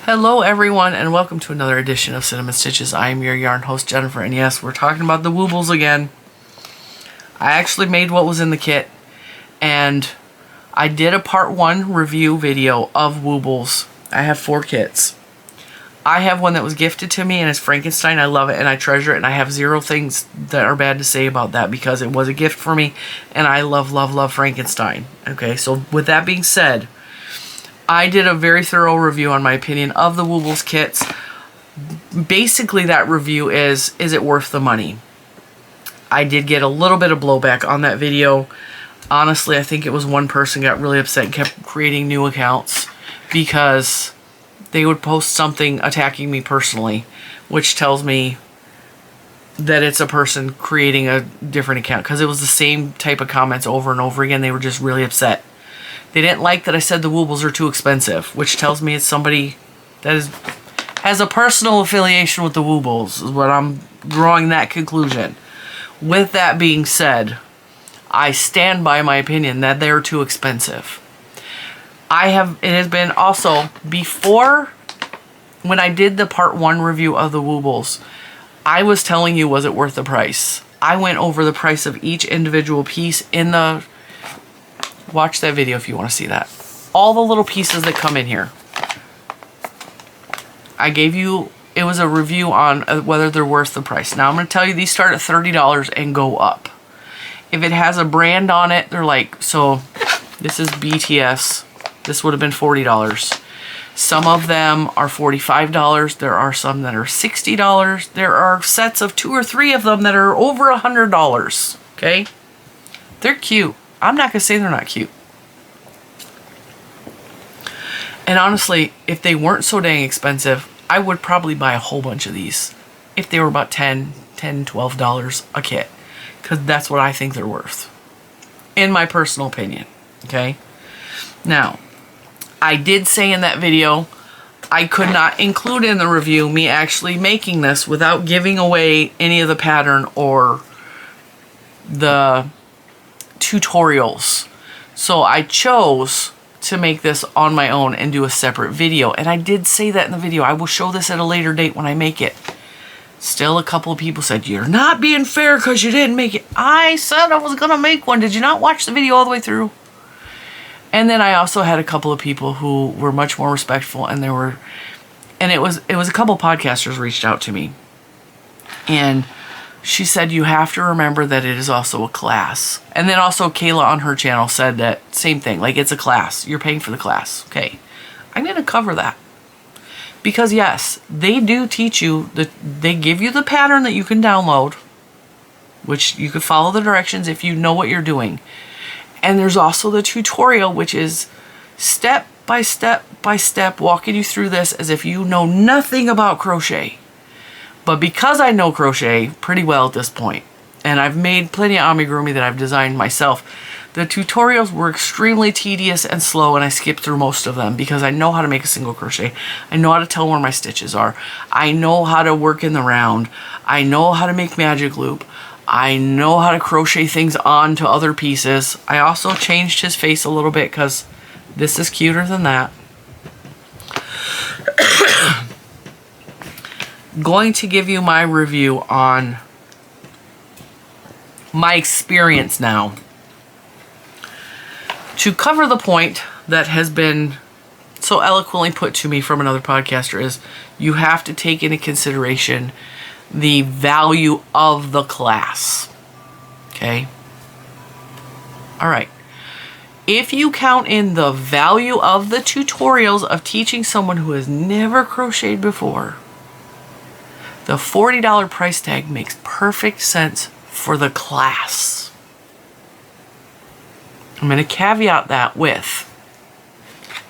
Hello everyone and welcome to another edition of Cinnamon Stitches. I am your yarn host Jennifer, and yes, we're talking about the Woobles again. I actually made what was in the kit, and I did a part 1 review video of Woobles. I have 4 kits. I have one that was gifted to me and it's Frankenstein. I love it and I treasure it, and I have 0 things that are bad to say about that because it was a gift for me and I love Frankenstein. Okay, so with that being said, I did a very thorough review on my opinion of the Woobles kits. Basically that review is it worth the money? I did get a little bit of blowback on that video. Honestly, I think it was one person got really upset and kept creating new accounts because they would post something attacking me personally, which tells me that it's a person creating a different account because it was the same type of comments over and over again. They were just really upset. They didn't like that I said the Woobles are too expensive, which tells me it's somebody that has a personal affiliation with the Woobles, is what I'm drawing that conclusion. With that being said, I stand by my opinion that they're too expensive. It has been also, before, when I did the part 1 review of the Woobles, I was telling you, was it worth the price? I went over the price of each individual piece in the... Watch that video if you want to see that. All the little pieces that come in here. I gave you, it was a review on whether they're worth the price. Now I'm going to tell you these start at $30 and go up. If it has a brand on it, they're like, so this is BTS. This would have been $40. Some of them are $45. There are some that are $60. There are sets of 2 or 3 of them that are over $100. Okay? They're cute. I'm not going to say they're not cute. And honestly, if they weren't so dang expensive, I would probably buy a whole bunch of these. If they were about $10, $12 a kit. Because that's what I think they're worth. In my personal opinion. Okay? Now, I did say in that video, I could not include in the review me actually making this without giving away any of the pattern or the tutorials. So I chose to make this on my own and do a separate video, and I did say that in the video. I will show this at a later date when I make it. Still, a couple of people said, you're not being fair because you didn't make it. I said I was gonna make one. Did you not watch the video all the way through? And then I also had a couple of people who were much more respectful, and it was a couple podcasters reached out to me, and she said, you have to remember that it is also a class. And then also Kayla on her channel said that same thing, like it's a class. You're paying for the class. Okay, I'm going to cover that. Because yes, they do teach you, they give you the pattern that you can download, which you can follow the directions if you know what you're doing. And there's also the tutorial, which is step by step by step, walking you through this as if you know nothing about crochet. But because I know crochet pretty well at this point, and I've made plenty of amigurumi that I've designed myself, the tutorials were extremely tedious and slow, and I skipped through most of them because I know how to make a single crochet. I know how to tell where my stitches are. I know how to work in the round. I know how to make magic loop. I know how to crochet things onto other pieces. I also changed his face a little bit because this is cuter than that. Going to give you my review on my experience now. To cover the point that has been so eloquently put to me from another podcaster is you have to take into consideration the value of the class. Okay? Alright. If you count in the value of the tutorials of teaching someone who has never crocheted before, the $40 price tag makes perfect sense for the class. I'm going to caveat that with,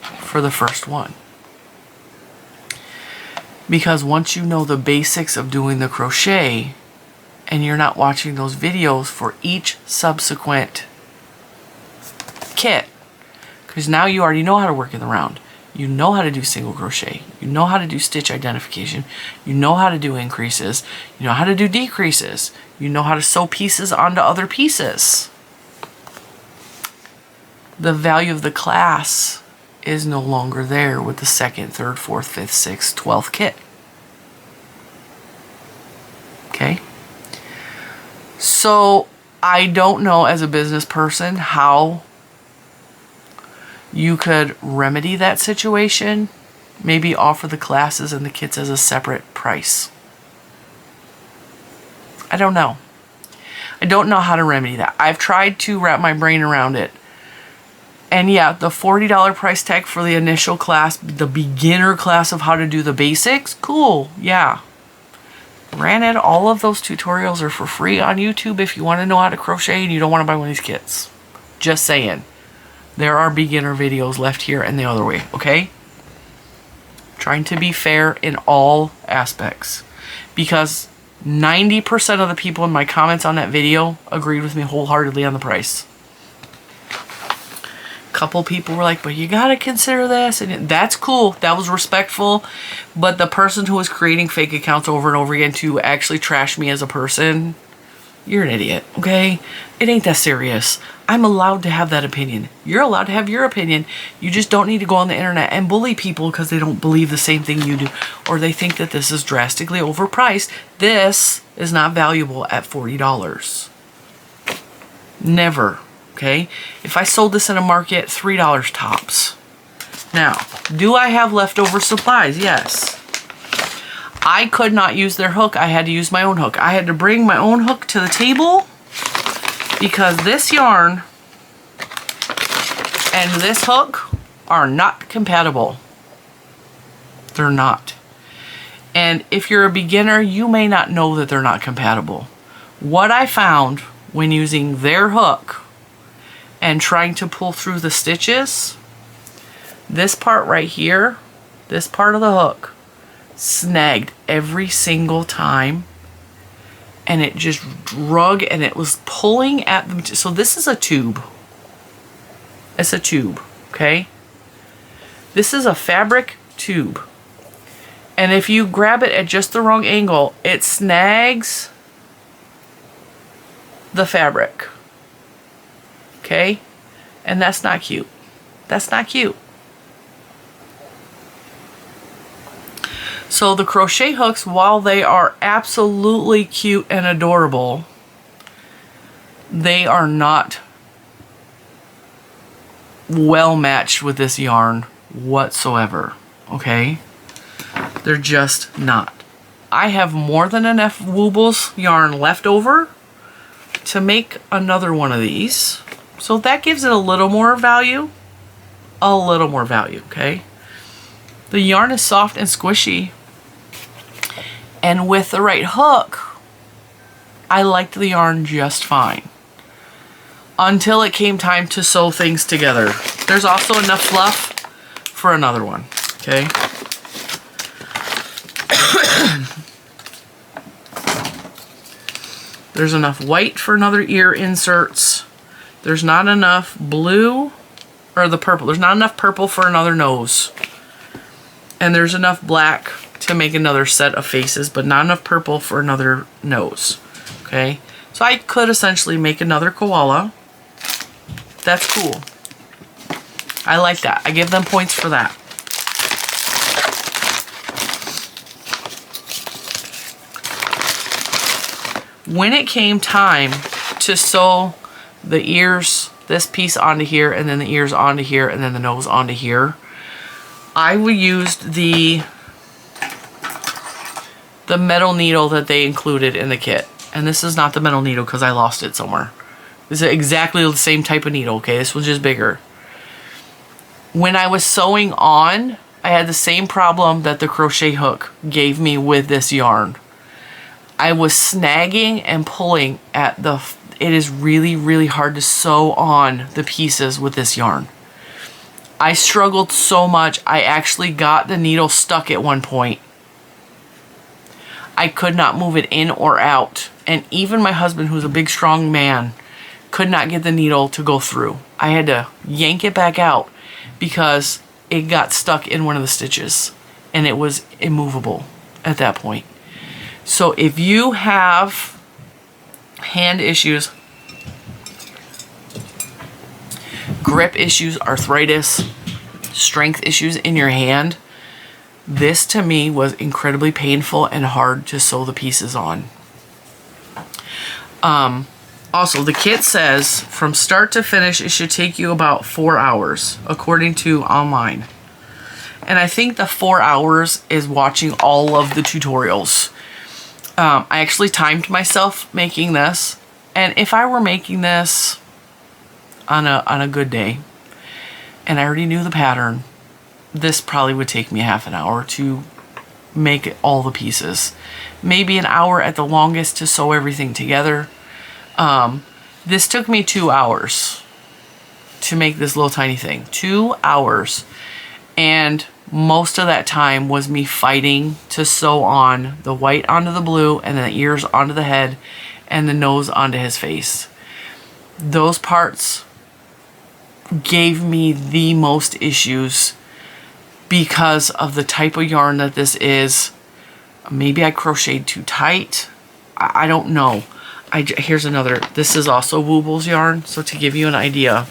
for the first one. Because once you know the basics of doing the crochet, and you're not watching those videos for each subsequent kit, because now you already know how to work in the round. You know how to do single crochet. You know how to do stitch identification. You know how to do increases. You know how to do decreases. You know how to sew pieces onto other pieces. The value of the class is no longer there with the 2nd, 3rd, 4th, 5th, 6th, 12th kit. Okay? So I don't know as a business person how you could remedy that situation. Maybe offer the classes and the kits as a separate price. I don't know. I don't know how to remedy that. I've tried to wrap my brain around it. And yeah, the $40 price tag for the initial class, the beginner class of how to do the basics, cool, yeah. Granted, all of those tutorials are for free on YouTube if you want to know how to crochet and you don't want to buy one of these kits. Just saying. There are beginner videos left here and the other way, okay? Trying to be fair in all aspects. Because 90% of the people in my comments on that video agreed with me wholeheartedly on the price. Couple people were like, but you gotta consider this, and that's cool. That was respectful. But the person who was creating fake accounts over and over again to actually trash me as a person, you're an idiot, okay? It ain't that serious. I'm allowed to have that opinion. You're allowed to have your opinion. You just don't need to go on the internet and bully people because they don't believe the same thing you do, or they think that this is drastically overpriced. This is not valuable at $40. Never. Okay, if I sold this in a market, $3 tops. Now, do I have leftover supplies? Yes. I could not use their hook. I had to use my own hook. I had to bring my own hook to the table because this yarn and this hook are not compatible. They're not. And if you're a beginner, you may not know that they're not compatible. What I found when using their hook and trying to pull through the stitches, this part right here, this part of the hook, snagged every single time, and it just drug and it was pulling at them. So this is a tube. It's a tube, okay? This is a fabric tube. And if you grab it at just the wrong angle, it snags the fabric. Okay? And that's not cute. That's not cute. So the crochet hooks, while they are absolutely cute and adorable, they are not well matched with this yarn whatsoever. Okay? They're just not. I have more than enough Woobles yarn left over to make another one of these. So that gives it a little more value. A little more value, okay? The yarn is soft and squishy. And with the right hook, I liked the yarn just fine. Until it came time to sew things together. There's also enough fluff for another one, okay? There's enough white for another ear inserts. There's not enough blue, or the purple. There's not enough purple for another nose. And there's enough black to make another set of faces, but not enough purple for another nose. Okay? So I could essentially make another koala. That's cool. I like that. I give them points for that. When it came time to sew the ears, this piece onto here, and then the ears onto here, and then the nose onto here, I would use the metal needle that they included in the kit. And this is not the metal needle because I lost it somewhere. This is exactly the same type of needle, okay? This was just bigger. When I was sewing on, I had the same problem that the crochet hook gave me with this yarn. I was snagging and pulling at the... It is really, really hard to sew on the pieces with this yarn. I struggled so much, I actually got the needle stuck at one point. I could not move it in or out. And even my husband, who's a big, strong man, could not get the needle to go through. I had to yank it back out because it got stuck in one of the stitches. And it was immovable at that point. So if you have hand issues, grip issues, arthritis, strength issues in your hand, this to me was incredibly painful and hard to sew the pieces on. Also, the kit says from start to finish, it should take you about 4 hours, according to online. And I think the 4 hours is watching all of the tutorials. I actually timed myself making this. And if I were making this on a good day, and I already knew the pattern, this probably would take me half an hour to make all the pieces. Maybe an hour at the longest to sew everything together. This took me 2 hours to make this little tiny thing. 2 hours. And most of that time was me fighting to sew on the white onto the blue, and then the ears onto the head, and the nose onto his face. Those parts gave me the most issues because of the type of yarn that this is. Maybe I crocheted too tight. I don't know. Here's another. This is also Woobles yarn. So to give you an idea,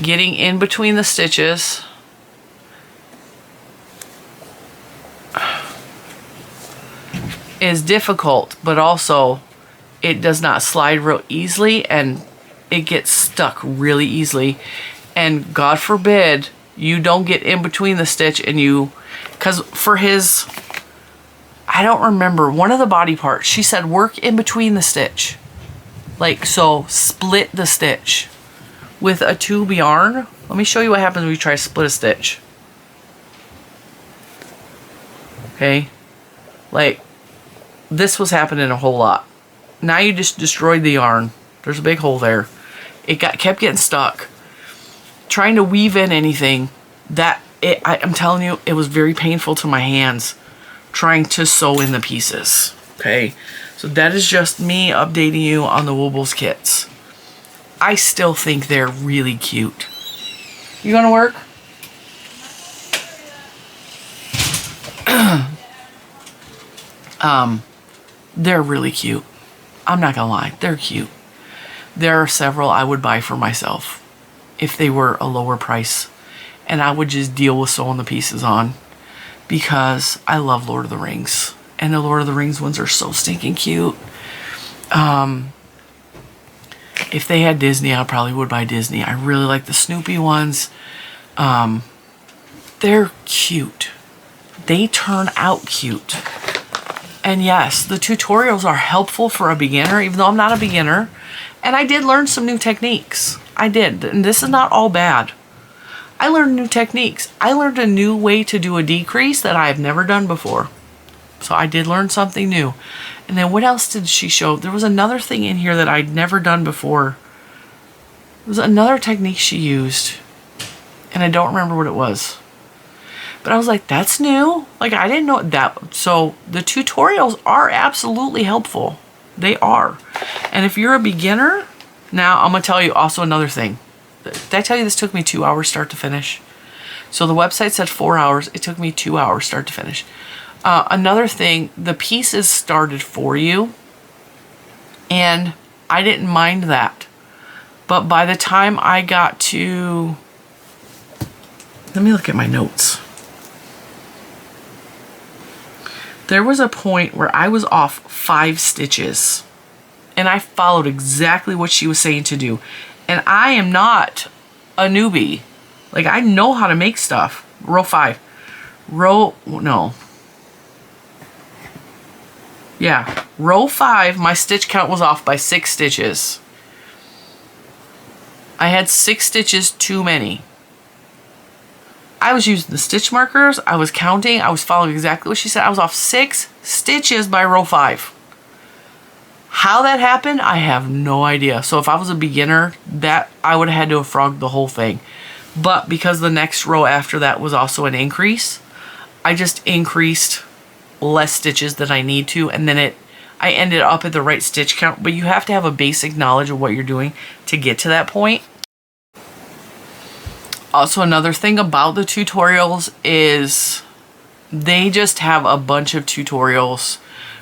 getting in between the stitches is difficult, but also it does not slide real easily, and it gets stuck really easily. And God forbid you don't get in between the stitch and you, because for his, I don't remember, one of the body parts, she said work in between the stitch. Like, so split the stitch. With a tube yarn, let me show you what happens when you try to split a stitch. Okay, like this was happening a whole lot. Now you just destroyed the yarn. There's a big hole there. It kept getting stuck. Trying to weave in anything, I'm telling you, it was very painful to my hands trying to sew in the pieces. Okay, so that is just me updating you on the Woobles kits. I still think they're really cute. You gonna work? They're really cute. I'm not gonna lie, they're cute. There are several I would buy for myself if they were a lower price, and I would just deal with sewing the pieces on, because I love Lord of the Rings, and the Lord of the Rings ones are so stinking cute. If they had Disney, I probably would buy Disney. I really like the Snoopy ones. They're cute. They turn out cute. And yes, the tutorials are helpful for a beginner, even though I'm not a beginner. And I did learn some new techniques. I did. And this is not all bad. I learned new techniques. I learned a new way to do a decrease that I have never done before. So I did learn something new. And then what else did she show? There was another thing in here that I'd never done before. It was another technique she used. And I don't remember what it was. But I was like, that's new. Like, I didn't know that. So the tutorials are absolutely helpful. They are. And if you're a beginner, now I'm going to tell you also another thing. Did I tell you this took me 2 hours start to finish? So the website said 4 hours. It took me 2 hours start to finish. Another thing, the pieces started for you. And I didn't mind that. But by the time I got to... Let me look at my notes. There was a point where I was off 5 stitches, and I followed exactly what she was saying to do. And I am not a newbie. Like, I know how to make stuff. Row 5. No. Yeah, row 5, my stitch count was off by 6 stitches. I had 6 stitches too many. I was using the stitch markers, I was counting, I was following exactly what she said. I was off 6 stitches by row 5. How that happened, I have no idea. So if I was a beginner, that I would have had to have frogged the whole thing. But because the next row after that was also an increase, I just increased less stitches than I need to, and then I ended up at the right stitch count. But you have to have a basic knowledge of what you're doing to get to that point. Also, another thing about the tutorials is they just have a bunch of tutorials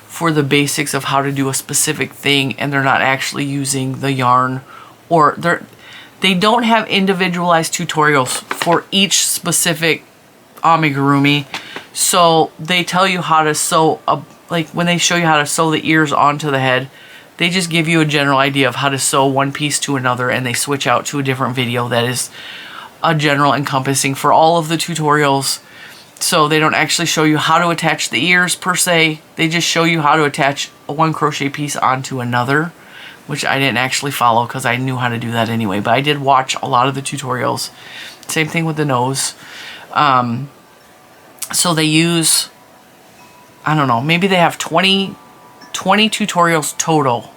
for the basics of how to do a specific thing, and they're not actually using the yarn, or They don't have individualized tutorials for each specific amigurumi. So they tell you how to sew, like when they show you how to sew the ears onto the head, they just give you a general idea of how to sew one piece to another, and they switch out to a different video that is a general encompassing for all of the tutorials. So they don't actually show you how to attach the ears per se. They just show you how to attach one crochet piece onto another, which I didn't actually follow because I knew how to do that anyway. But I did watch a lot of the tutorials. Same thing with the nose. So they use, I don't know, maybe they have 20 tutorials total.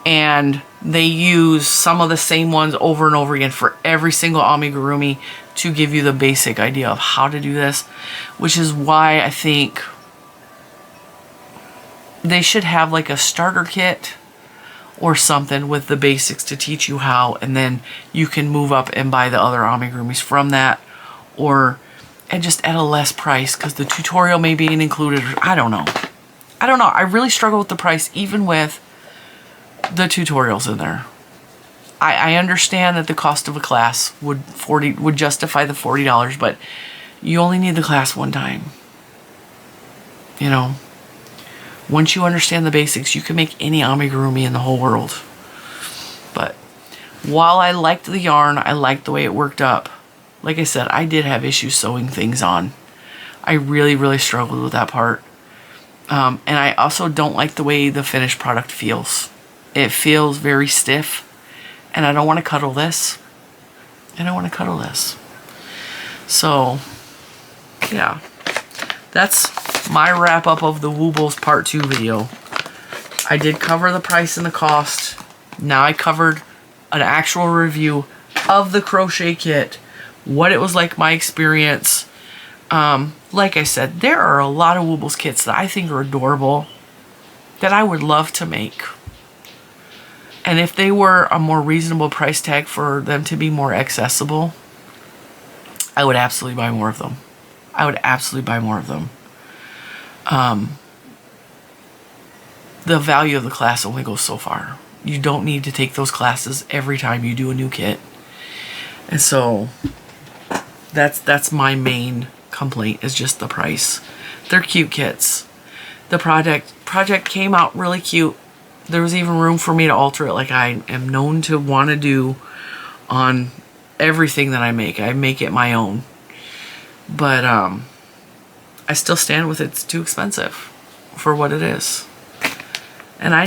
And they use some of the same ones over and over again for every single amigurumi to give you the basic idea of how to do this, which is why I think they should have like a starter kit or something with the basics to teach you how, and then you can move up and buy the other amigurumis from that, or and just at a less price because the tutorial may be included. I don't know. I really struggle with the price even with the tutorials in there. I understand that the cost of a class would justify the $40, but you only need the class one time. You know, once you understand the basics, you can make any amigurumi in the whole world. But while I liked the yarn, I liked the way it worked up. Like I said, I did have issues sewing things on. I really, really struggled with that part. And I also don't like the way the finished product feels. It feels very stiff. And I don't want to cuddle this. So, yeah. That's my wrap up of the Woobles Part 2 video. I did cover the price and the cost. Now I covered an actual review of the crochet kit. What it was like, my experience. Like I said, there are a lot of Woobles kits that I think are adorable that I would love to make. And if they were a more reasonable price tag for them to be more accessible, I would absolutely buy more of them. The value of the class only goes so far. You don't need to take those classes every time you do a new kit. And so that's my main complaint, is just the price. They're cute kits. The project came out really cute. There was even room for me to alter it, like I am known to want to do on everything that I make. I make it my own. But I still stand with it's too expensive for what it is. And I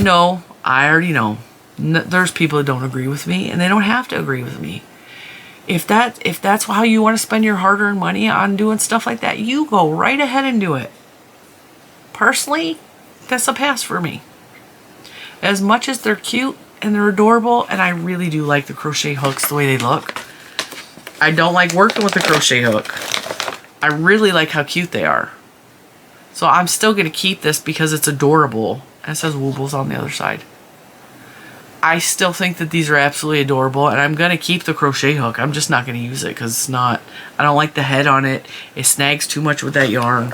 already know, there's people that don't agree with me, and they don't have to agree with me. If that's how you want to spend your hard-earned money on doing stuff like that, you go right ahead and do it. Personally, that's a pass for me. As much as they're cute and they're adorable, and I really do like the crochet hooks the way they look, I don't like working with the crochet hook. I really like how cute they are. So I'm still going to keep this because it's adorable. And it says Woobles on the other side. I still think that these are absolutely adorable, and I'm going to keep the crochet hook. I'm just not going to use it because it's not, I don't like the head on it. It snags too much with that yarn.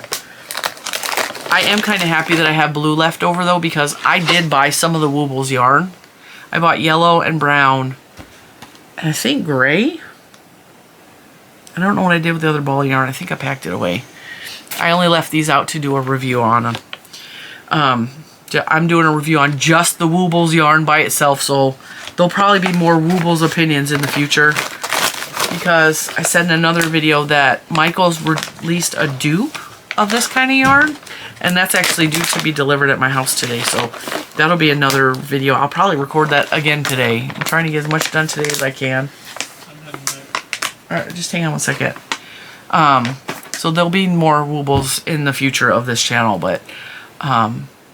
I am kind of happy that I have blue left over though, because I did buy some of the Woobles yarn. I bought yellow and brown, and I think gray. I don't know what I did with the other ball of yarn. I think I packed it away. I only left these out to do a review on them. I'm doing a review on just the Woobles yarn by itself, so there'll probably be more Woobles opinions in the future, because I said in another video that Michael's released a dupe of this kind of yarn, and that's actually due to be delivered at my house today, so that'll be another video. I'll probably record that again today. I'm trying to get as much done today as I can. Alright, just hang on one second. So there'll be more Woobles in the future of this channel, but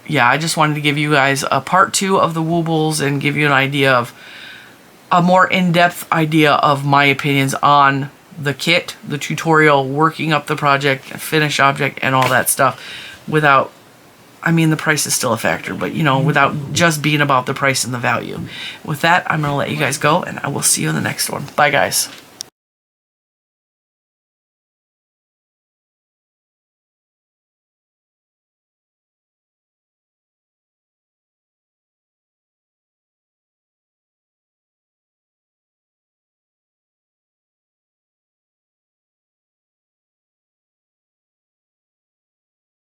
yeah, I just wanted to give you guys a part 2 of the Woobles and give you an idea of a more in-depth idea of my opinions on the kit, the tutorial, working up the project, finished object, and all that stuff without, I mean, the price is still a factor, but you know, without just being about the price and the value. With that, I'm going to let you guys go, and I will see you in the next one. Bye, guys.